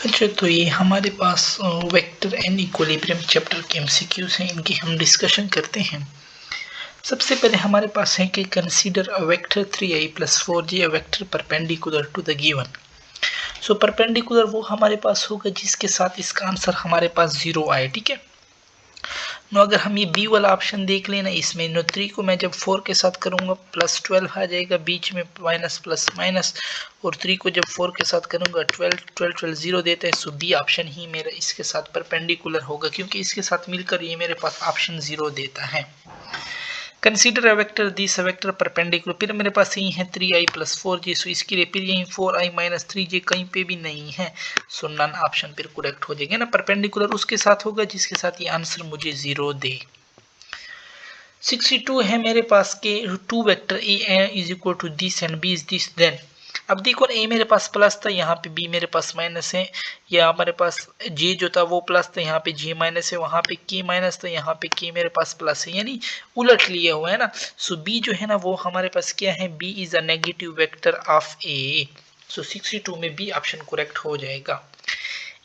अच्छा, तो ये हमारे पास वेक्टर एंड इक्विलिब्रियम चैप्टर के एमसीक्यूज हैं, इनकी हम डिस्कशन करते हैं। सबसे पहले हमारे पास है कि consider a vector 3i + 4j a vector perpendicular to the given. So perpendicular वो हमारे पास होगा जिसके साथ इसका आंसर हमारे पास 0 आए, ठीक है। नो अगर हम ये बी वाला ऑप्शन देख लेना, इसमें नो 3 को मैं जब 4 के साथ करूंगा +12 आ जाएगा, बीच में माइनस प्लस माइनस, और 3 को जब 4 के साथ करूंगा 12 12 12 0 देता है। सो बी ऑप्शन ही मेरा इसके साथ परपेंडिकुलर होगा, क्योंकि इसके साथ मिलकर ये मेरे पास ऑप्शन 0 देता है। Consider a vector this vector perpendicular, फिर मेरे पास यही है 3i + 4j। सो इसके लिए फिर यही 4i - 3j कहीं पे भी नहीं है। सो नन ऑप्शन फिर करेक्ट हो जाएगा ना। परपेंडिकुलर उसके साथ होगा जिसके साथ ये आंसर मुझे 0 दे। 62 है मेरे पास के two vector a is equal to this and b is this, then अब देखो a मेरे पास प्लस था, यहाँ पे b मेरे पास माइनस है, या हमारे पास j जो था वो प्लस था, यहाँ पे j माइनस है, वहां पे k माइनस था, यहाँ पे k मेरे पास प्लस है, यानी उलट लिया हुआ है ना। सो b जो है ना वो हमारे पास क्या है, b is a negative vector of a। सो 62 में b ऑप्शन करेक्ट हो जाएगा।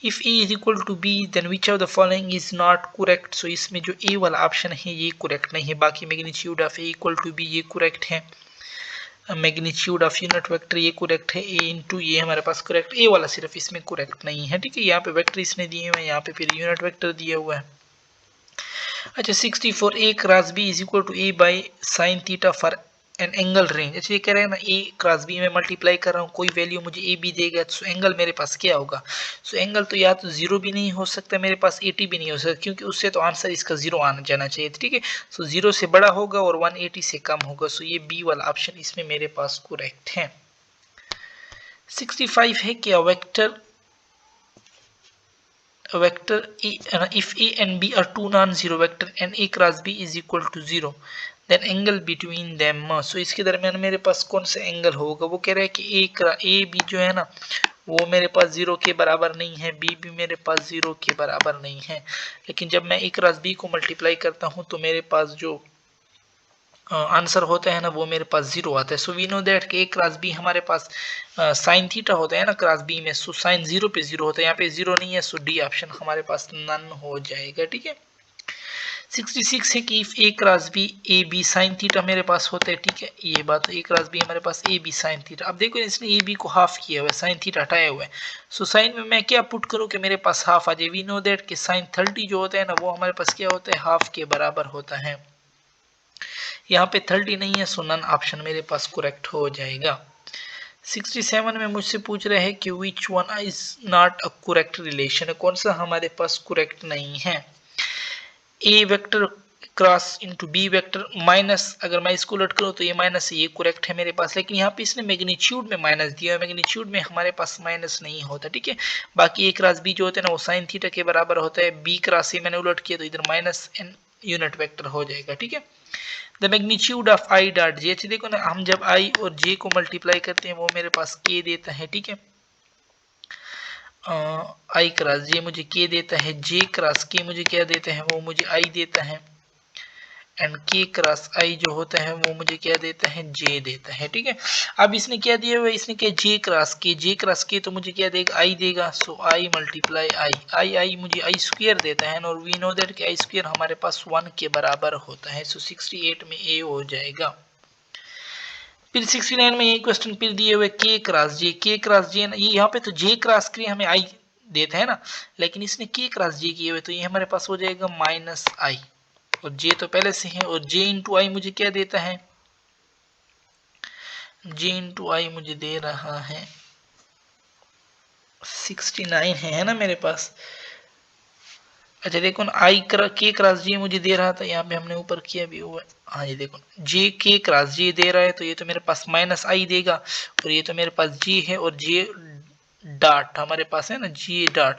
If a is equal to b then which of the following is not correct। सो इसमें जो a वाला ऑप्शन है ये करेक्ट नहीं है, बाकी magnitude of a equal to b ये करेक्ट है, मैग्नीट्यूड ऑफ यूनिट वेक्टर ये करेक्ट है, a इंटू ये हमारे पास करेक्ट, a वाला सिर्फ इसमें करेक्ट नहीं है, ठीक है। यहाँ पे वेक्टर इसने दिए हुए हैं, यहाँ पे फिर यूनिट वेक्टर दिया हुआ है। अच्छा 64 a cross b is equal to a by sine theta for an angle range. अच्छा ये कह रहे हैं ना a क्रॉस b में मल्टीप्लाई कर रहा हूँ, कोई वैल्यू मुझे a b देगा, तो एंगल मेरे पास क्या होगा। सो एंगल तो या तो 0 भी नहीं हो सकता मेरे पास, 80 भी नहीं हो सकता, क्योंकि उससे तो आंसर इसका 0 आना जाना चाहिए, ठीक है। सो 0 से बड़ा होगा और 180 से कम होगा। सो ये b वाला ऑप्शन इसमें मेरे पास करेक्ट है। 65 है कि vector if a and b are two non-zero vector and a cross b is equal to 0 then angle between them। सो इसके दरमियान मेरे पास कौन सा एंगल होगा। वो कह रहा है कि a b जो है ना वो मेरे पास 0 के बराबर नहीं है, b भी मेरे पास 0 के बराबर नहीं है, लेकिन जब मैं a क्रॉस b को मल्टीप्लाई करता हूँ तो मेरे पास जो आंसर होता है ना वो मेरे पास 0 आता है। सो वी नो दैट कि a क्रॉस b हमारे पास साइन थीटा होता है ना क्रॉस b में, सो साइन 0 पे 0 होता है, यहाँ पे 0 नहीं है, सो डी ऑप्शन हमारे पास नन हो जाएगा, ठीक है। 66 है कि if a cross b a b sine theta मेरे पास होता है, ठीक है, ये बात a क्रॉस b हमारे पास a b साइन थीटा। अब देखो इसने a b को हाफ किया हुआ है, साइन थीटा हटाया हुआ है। सो साइन में मैं क्या पुट करूं कि मेरे पास हाफ आ जाए। वी नो दैट कि साइन 30 जो होता है ना वो हमारे पास क्या होता है, हाफ के बराबर होता है। यहाँ पे 30 नहीं है, सो नन ऑप्शन मेरे पास करेक्ट हो जाएगा। 67 में मुझसे पूछ रहे हैं कि which one is not a correct relation, कौन सा हमारे पास करेक्ट नहीं है। A vector cross into B vector minus, अगर मैं इसको उलट करूं तो ये माइनस है, ये करेक्ट है मेरे पास, लेकिन यहाँ पे इसने मैग्नीट्यूड में माइनस दिया है, मैग्नीट्यूड में हमारे पास माइनस नहीं होता, ठीक है। बाकी ए क्रॉस बी जो होता है ना वो साइन थीटा के बराबर होता है, बी क्रॉस ए मैंने उलट किया तो इधर माइनस एन यूनिट वेक्टर हो जाएगा, ठीक है। The magnitude of I dot J, अच्छा देखो ना हम जब आई और जे को मल्टीप्लाई करते हैं वो मेरे पास के देता है, ठीक है। आई क्रॉस जे मुझे के देता है, जे क्रॉस के मुझे क्या देता है, वो मुझे आई देता है, एंड के क्रॉस आई जो होता है वो मुझे क्या देता है, जे देता है, ठीक है। अब इसने क्या दिया हुआ है, इसने क्या जे क्रॉस के, जे क्रॉस के तो मुझे क्या देगा, आई देगा। सो आई मल्टीप्लाई आई, आई मुझे आई स्क्वायर देता है, और वी नो दैट कि आई स्क्वायर हमारे पास 1 के बराबर होता है। सो 68 में ए हो जाएगा। फिर 69 में ये क्वेश्चन फिर दिए हुए के क्रॉस जे, के क्रॉस जे, ये यहाँ पे तो जे क्रॉस के हमें आई देता है ना, लेकिन इसने के क्रॉस जे किए हुए तो ये हमारे पास हो जाएगा माइनस आई, और जे तो पहले से है, और जे इंटू आई मुझे क्या देता है, जे इंटू आई मुझे दे रहा है 69 है ना मेरे पास। अच्छा देखो ना आई के क्रॉस जे मुझे दे रहा था, यहाँ पे हमने ऊपर किया भी हुआ है, हाँ ये देखो जे के क्रॉस जे दे रहा है तो ये तो मेरे पास माइनस आई देगा, और ये तो मेरे पास जे है, और जे डॉट हमारे पास है ना, जे डॉट,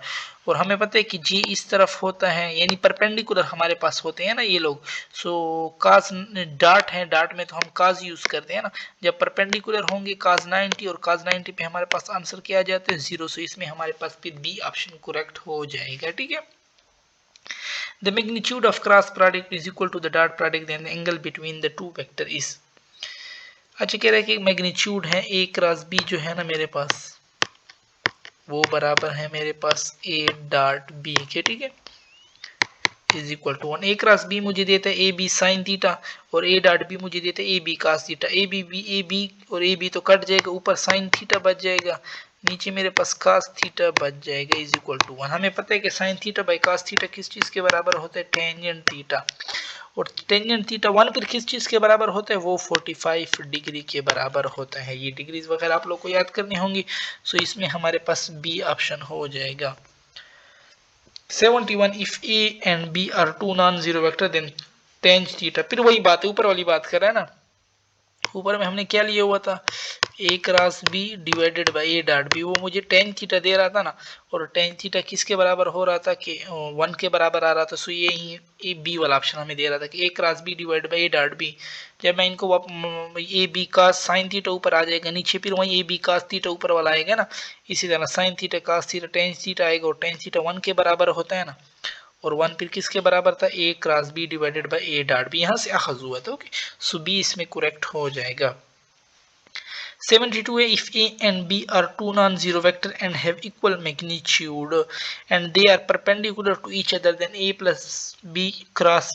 और हमें पता है कि जे इस तरफ होता है, यानी परपेंडिकुलर हमारे पास होते हैं ना ये लोग। सो काज डॉट है, डॉट में तो हम काज यूज करते हैं ना, जब परपेंडिकुलर होंगे काज 90 और काज 90 पे हमारे पास आंसर क्या आ जाता है, 0। सो इसमें हमारे पास फिर बी ऑप्शन करेक्ट हो जाएगा, ठीक है। The magnitude of cross product is equal to the dot product and the angle between the two vector is। अच्छा कह रहा है कि मैग्नीट्यूड है a क्रॉस b जो है ना मेरे पास, वो बराबर है मेरे पास ए डॉट बी के, ठीक है, is equal to 1। A cross B मुझे देता है ए बी साइन थीटा और ए डॉट बी मुझे देता है A B cos theta. A B और ए बी तो कट जाएगा, ऊपर साइन थीटा बच जाएगा, नीचे मेरे पास कास थीटा बच जाएगा, इज इक्वल टू 1। हमें पता है कि sine theta by cos theta किस चीज के बराबर होता है, टेंजेंट थीटा, और टेंजेंट थीटा 1 फिर किस चीज के बराबर होता है, वो 45 डिग्री के बराबर होता है। ये डिग्रीज वगैरह आप लोग को याद करनी होंगी, सो इसमें हमारे पास बी ऑप्शन हो जाएगा। 71 if a and b are two non-zero vector then tan theta, फिर वही बात है, ऊपर वाली बात कर रहा है ना, ऊपर में हमने क्या लिया हुआ था, A cross B divided by A dot B, वो मुझे टेन थीटा दे रहा था ना, और टेन थीटा किसके बराबर हो रहा था कि 1 के बराबर आ रहा था। सो ये ही बी वाला ऑप्शन हमें दे रहा था कि A cross B divide by A dot B. जब मैं इनको ए बी का साइन थीटा ऊपर आ जाएगा, नीचे फिर वही ए बी का थीटा ऊपर वाला आएगा ना, इसी तरह sine theta cos theta tan theta आएगा, और टेन थीटा 1 के बराबर होता है ना, और 1 फिर किसके बराबर था, A cross B divided by A dot B, यहाँ से अखज हुआ था। ओके, सो बी इसमें करेक्ट हो जाएगा। 72 है if a and b are two non-zero vector and have equal magnitude and they are perpendicular to each other then a plus b cross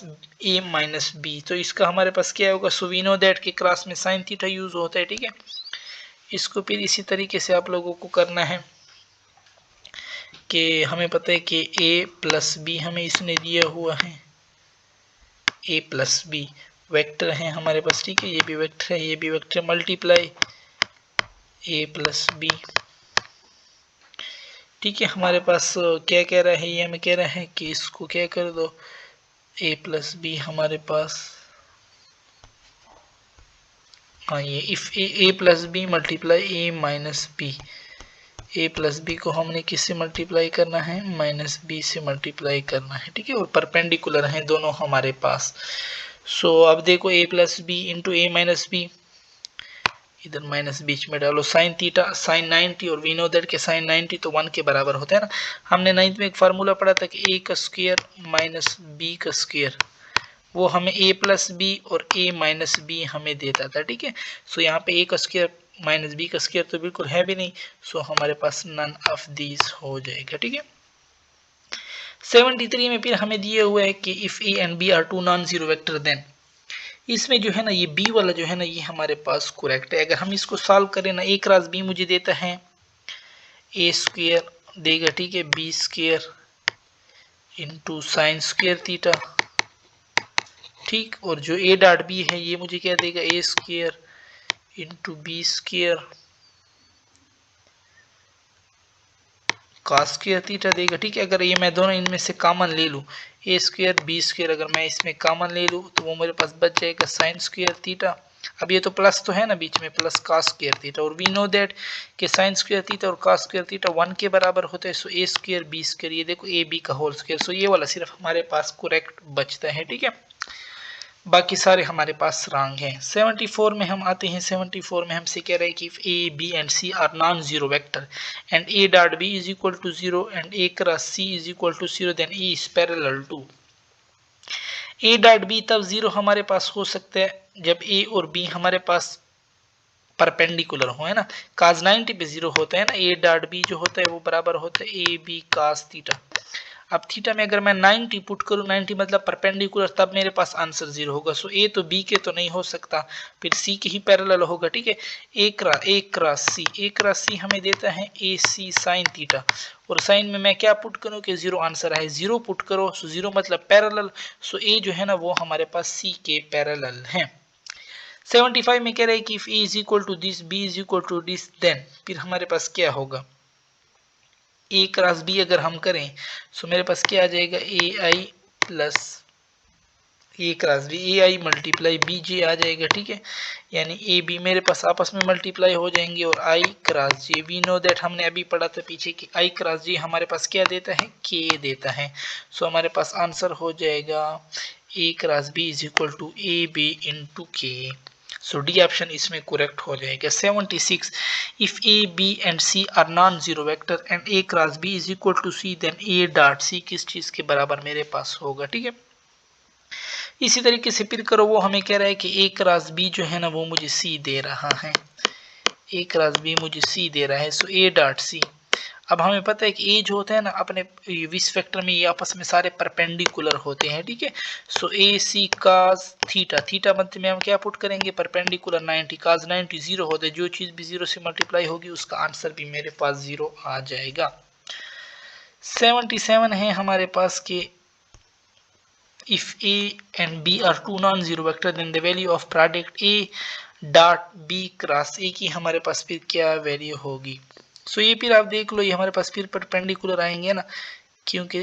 a minus b। तो इसका हमारे पास क्या होगा, so we know that के cross में sine theta use होता है, ठीक है। इसको फिर इसी तरीके से आप लोगों को करना है कि हमें पता है कि a प्लस बी हमें इसने दिया हुआ है, a प्लस बी वेक्टर है हमारे पास, ठीक है, ये भी वेक्टर है, ये भी वेक्टर, मल्टीप्लाई ए प्लस बी, ठीक है। हमारे पास क्या कह रहा है, ये हमें कह रहा है कि इसको क्या कर दो, ए प्लस बी हमारे पास, हाँ ये if A plus B multiply A minus B, A plus B को हमने किससे मल्टीप्लाई करना है, माइनस बी से मल्टीप्लाई करना है, ठीक है, और परपेंडिकुलर हैं दोनों हमारे पास। सो अब देखो ए प्लस बी इंटू ए माइनस बी, इधर माइनस बीच में डालो, साइन थीटा साइन 90, और वी नो दैट के साइन 90 तो 1 के बराबर होता है ना। हमने 9th में एक फार्मूला पढ़ा था कि ए का स्क्वायर माइनस बी का स्क्वायर, वो हमें ए प्लस बी और ए माइनस बी हमें देता था, ठीक है। सो यहाँ पे ए का स्क्वायर माइनस बी का स्क्वायर तो बिल्कुल है भी नहीं, सो हमारे पास नन ऑफ दीज हो जाएगा, ठीक है। 73 में फिर हमें दिया हुआ है कि if A and B are two non zero vector then, इसमें जो है ना ये बी वाला जो है ना ये हमारे पास करेक्ट है। अगर हम इसको सॉल्व करें ना, ए क्रॉस बी मुझे देता है ए स्क्वायर देगा, ठीक है, B square into sine square theta, ठीक, और जो ए डॉट बी है ये मुझे क्या देगा, A square into B square cos square theta देगा, ठीक है। अगर ये मैं दोनों इनमें से कॉमन ले लूँ, ए स्क्वायर बी स्क्वायर अगर मैं इसमें कॉमन ले लूँ तो वो मेरे पास बच जाएगा साइन स्क्वायर थीटा। अब ये तो प्लस तो है ना बीच में, प्लस कॉस स्क्वायर थीटा, और वी नो दैट कि साइन स्क्वायर थीटा और कॉस स्क्वायर थीटा 1 के बराबर होता है। So A square B square, ये देखो ए बी का होल स्क्वायर, सो ये वाला सिर्फ हमारे पास करेक्ट बचता है, ठीक है, बाकी सारे हमारे पास रॉन्ग हैं। 74 में हम आते हैं। 74 में हमसे कह रहे हैं कि if A B and C are non zero vector and A dot B is equal to 0 and A cross C is equal to 0 then A is parallel to. A dot B तब 0 हमारे पास हो सकता है जब ए और B हमारे पास perpendicular हो, है ना, cos 90 पे 0 होता है ना, ए डॉट बी जो होता है वो बराबर होता है ए बी cos थीटा। अब थीटा में अगर मैं 90 पुट करूँ, 90 मतलब परपेंडिकुलर, तब मेरे पास आंसर 0 होगा। सो ए तो बी के तो नहीं हो सकता, फिर सी के ही पैरेलल होगा, ठीक है। ए क्रॉस सी हमें देता है ए सी साइन थीटा, और साइन में मैं क्या पुट करूँ कि 0 आंसर है, 0 पुट करो, सो 0 मतलब पैरेलल, सो ए जो है ना वो हमारे पास सी के पैरेलल है। 75 में कह रहे हैं कि if A is equal to this B is equal to this then, फिर हमारे पास क्या होगा, ए क्रॉस बी अगर हम करें सो मेरे पास क्या आ जाएगा, ए आई प्लस ए क्रॉस बी, ए आई मल्टीप्लाई बी जे आ जाएगा, ठीक है, यानी ए बी मेरे पास आपस में मल्टीप्लाई हो जाएंगे, और I cross J, we know that हमने अभी पढ़ा था पीछे कि आई क्रॉस जे हमारे पास क्या देता है, के देता है। सो हमारे पास आंसर हो जाएगा A cross B is equal to A B into K. So D option इसमें करेक्ट हो जाएगा। 76 if A B and C are non zero vector and A cross B is equal to C then A dot C किस चीज के बराबर मेरे पास होगा, ठीक है। इसी तरीके से फिर करो, वो हमें कह रहा है कि ए क्रॉस बी जो है ना वो मुझे सी दे रहा है, ए क्रॉस बी मुझे सी दे रहा है, सो ए डॉट सी। अब हमें पता है कि ए जो होता है ना अपने इस वेक्टर में ये आपस में सारे परपेंडिकुलर होते हैं, ठीक है। सो ए सी काज थीटा, थीटा मध्य में हम क्या पुट करेंगे, परपेंडिकुलर 90, काज 90 0 होता है, जो चीज भी 0 से मल्टीप्लाई होगी उसका आंसर भी मेरे पास 0 आ जाएगा। 77 है हमारे पास के if a and b are two non-zero vector then the value of product a dot b cross a की हमारे पास फिर क्या वैल्यू होगी। सो ये फिर आप देख लो, ये हमारे पास फिर परपेंडिकुलर आएंगे ना, क्योंकि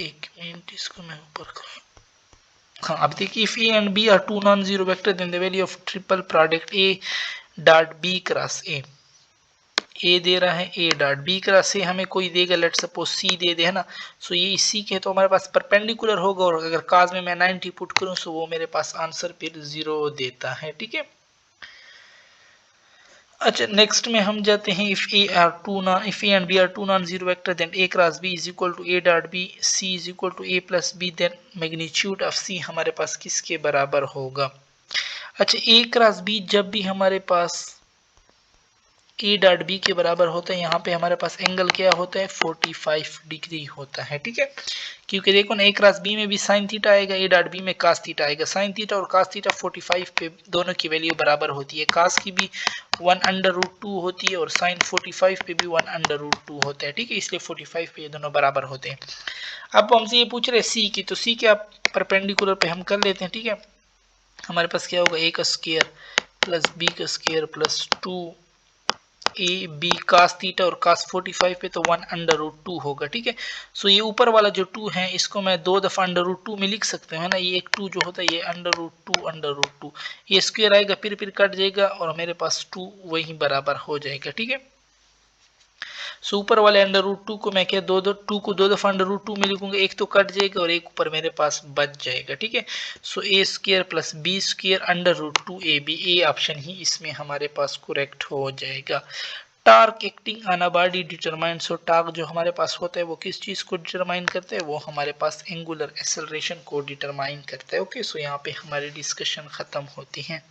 एक मिनट इसको मैं ऊपर करूँ। हाँ अब देखिए if a and b are two non-zero vector then the value of triple product a dot b cross a, ए दे रहा है ए डॉट बी क्रॉस से हमें कोई देगा, लेट सपोज सी दे दे, है ना। सो ये इसी के तो हमारे पास परपेंडिकुलर होगा, और अगर काज में मैं 90 पुट करूं तो वो मेरे पास आंसर फिर 0 देता है, ठीक है। अच्छा नेक्स्ट में हम जाते हैं if A and B are two non zero vector then A cross B is equal to A dot B C is equal to A plus B, then magnitude of C हमारे पास किसके बराबर होगा। अच्छा ए क्रॉस बी जब भी हमारे पास ए dot B के बराबर होता है, यहाँ पे हमारे पास एंगल क्या होता है 45 डिग्री होता है, ठीक है। क्योंकि देखो ना ए क्रॉस बी में भी साइन थीटा आएगा, ए डॉट बी में कास थीटा आएगा, साइन थीटा और कास थीटा 45 पे दोनों की वैल्यू बराबर होती है, कास की भी 1/√2 होती है और साइन 45 पे भी 1/√2 होता है, ठीक है। इसलिए 45 पे ये दोनों बराबर होते हैं। अब हमसे ये पूछ रहे हैं सी की, तो सी के आप परपेंडिकुलर पे हम कर लेते हैं, ठीक है। हमारे पास क्या होगा ए का स्क्वायर प्लस बी का square plus 2 A B cos theta और कास 45 पे तो 1/√2 होगा, ठीक है। सो ये ऊपर वाला जो 2 है इसको मैं 2 दफा √2 में लिख सकते हैं, है ना। ये एक 2 जो होता है ये √2 ये स्क्वायर आएगा फिर कट जाएगा और मेरे पास 2 वही बराबर हो जाएगा, ठीक है। सो ऊपर वाले √2 को मैं क्या 2 को 2 दफा √2 में लिखूंगा, एक तो कट जाएगा और एक ऊपर मेरे पास बच जाएगा, ठीक है। So A square plus B square √2 A B, A option ही इसमें हमारे पास करेक्ट हो जाएगा। Torque acting on a body determine, so torque जो हमारे पास होता है वो किस चीज को डिटरमाइन करता है, वो हमारे पास एंगुलर एक्सेलरेशन को डिटरमाइन करता है। ओके सो यहाँ पे हमारी डिस्कशन खत्म होती है।